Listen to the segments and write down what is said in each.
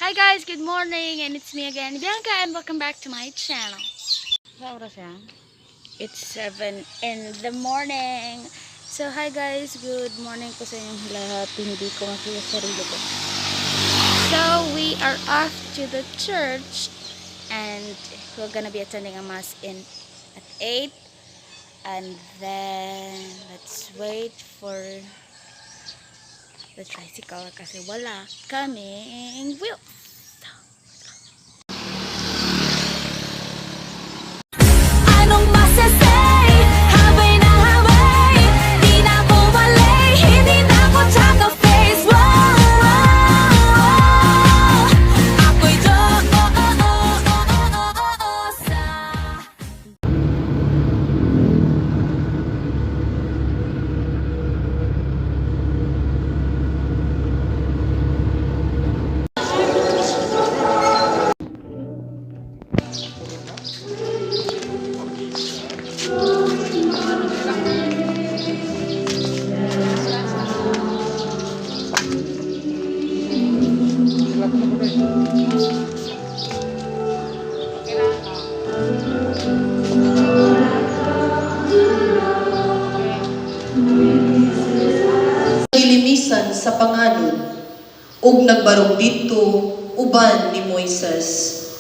Hi guys, good morning, and it's me again, Bianca, and welcome back to my channel. Sa oras yan? It's 7 in the morning. So hi guys, good morning po sa inyong lahat. Hindi ko makita sarili ko. So we are off to the church and we're gonna be attending a mass at 8. And then let's wait for the tricycle kasi wala kaming wheel. Anong masasay? Habay na habay, di na ako malay, hindi na ako tsaka-face. Ako'y Diyosa. Ilimisan sa panganon, ug nagbarog dito uban ni Moises,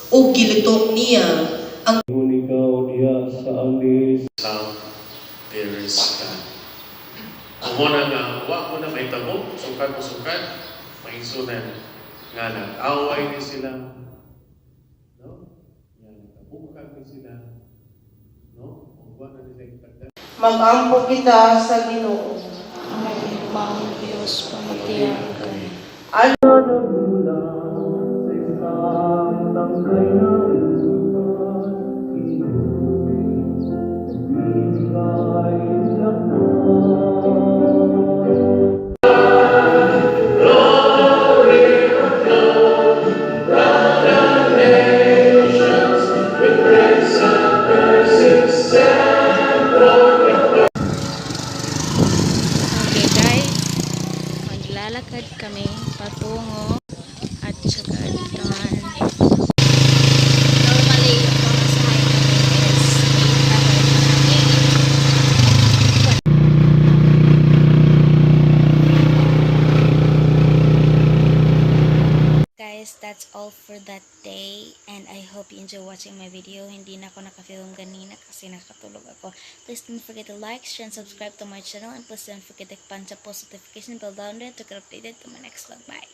ug gilitok niya ang Ikaw iya sa alis. There is God. Ang muna nga, wa mo na may tabo, sukat, maisunan nga nag-away ni sila. No? Yan, nagabukag ni sila. No? Ang wa na nila itagda. mag-ampo kita sa Ginoo. Ang Diyos pamatiyagan. Okay guys, maglalakad kami patungo at saka doon. Normally, yung pamasahe kami is 8 Guys, that's all for that day, and I hope you enjoy watching my video. Hindi na ako nakafilm ganina kasi nakatulog ako. Please don't forget to like, share, and subscribe to my channel, and please don't forget to punch a post notification bell down there to get updated to my next vlog. Bye!